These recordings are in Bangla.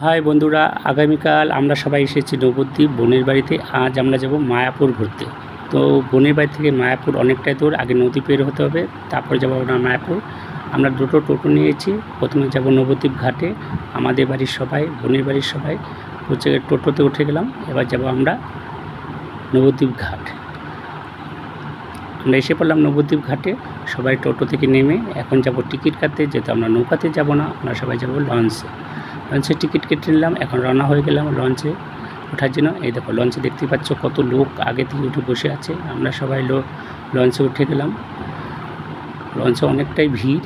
হাই বন্ধুরা, আগামীকাল আমরা সবাই এসেছি নবদ্বীপ বোনের বাড়িতে। আজ আমরা যাব মায়াপুর ঘুরতে। তো বোনের বাড়ি থেকে মায়াপুর অনেকটাই দূর, আগে নদী পের হতে হবে, তারপরে যাবো আমরা মায়াপুর। আমরা দুটো টোটো নিয়েছি। প্রথমে যাব নবদ্বীপ ঘাটে, আমাদের বাড়ির সবাই, বোনের বাড়ির সবাই হচ্ছে টোটোতে উঠে গেলাম। এবার যাব আমরা নবদ্বীপ ঘাট। আমরা এসে পড়লাম নবদ্বীপ ঘাটে, সবাই টোটো থেকে নেমে এখন যাব টিকিট কাটতে। যেহেতু আমরা নৌকাতে যাব না, আমরা সবাই যাব লঞ্চে। লঞ্চে টিকিট কেটে নিলাম, এখন রওনা হয়ে গেলাম লঞ্চে ওঠার জন্য। এই দেখো লঞ্চে দেখতে পাচ্ছ কত লোক আগে থেকে উঠে বসে আছে। আমরা সবাই লঞ্চে উঠে গেলাম। লঞ্চে অনেকটাই ভিড়,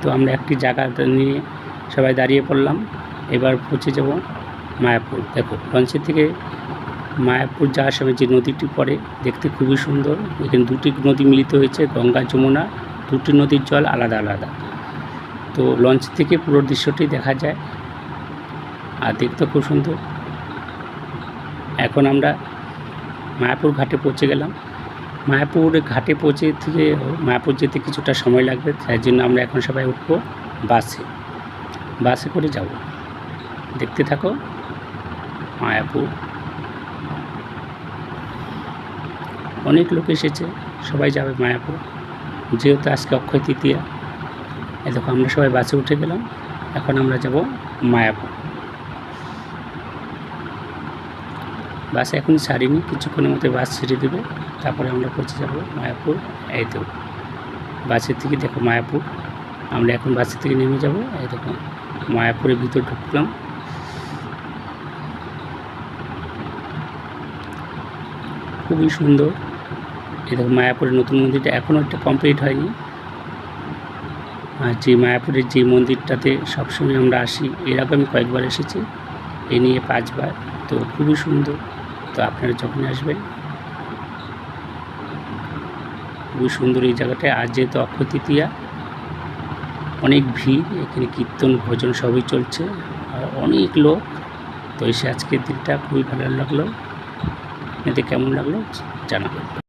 তো আমরা একটি জায়গা নিয়ে সবাই দাঁড়িয়ে পড়লাম। এবার পৌঁছে যাব মায়াপুর। দেখো লঞ্চের থেকে মায়াপুর যাওয়ার সময় যে নদীটি পড়ে দেখতে খুবই সুন্দর। এখানে দুটি নদী মিলিত হয়েছে, গঙ্গা যমুনা। দুটি নদীর জল আলাদা আলাদা। তো লঞ্চ থেকে পুরো দৃশ্যটি দেখা যায় আর দেখতে খুব সুন্দর। এখন আমরা মায়াপুর ঘাটে পৌঁছে গেলাম। মায়াপুর ঘাটে পৌঁছে থেকে মায়াপুর যেতে কিছুটা সময় লাগবে, তাই জন্য আমরা এখন সবাই উঠবো বাসে করে যাব। দেখতে থাকো মায়াপুর। অনেক লোক এসেছে, সবাই যাবে মায়াপুর, যেহেতু আজকে অক্ষয় তৃতীয়া। এই দেখো আমরা সবাই বাসে উঠে গেলাম। এখন আমরা যাব মায়াপুর। বাস এখন ছাড়িনি, কিছুক্ষণের মধ্যে বাস ছেড়ে দেবে, তারপরে আমরা পৌঁছে যাব মায়াপুর। এই তো বাসের থেকে দেখো মায়াপুর। আমরা এখন বাসের থেকে নেমে যাব। এই দেখো মায়াপুরের ভিতর ঢুকলাম। খুবই সুন্দর। এই দেখো মায়াপুরের নতুন মন্দিরটা এখনও একটা কমপ্লিট হয়নি। আর যে মায়াপুরের যে মন্দিরটাতে সবসময় আমরা আসি, এর আগে আমি কয়েকবার এসেছি, এ নিয়ে 5 বার। তো খুবই সুন্দর। তো আপনারা যখন আসবেন, খুবই সুন্দর এই জায়গাটায়। আর যেহেতু অক্ষয় তৃতীয়া, অনেক ভিড়, এখানে কীর্তন ভজন সবই চলছে আর অনেক লোক। তো এসে আজকের দিনটা খুবই ভালো লাগলো। এতে কেমন লাগলো জানাবেন।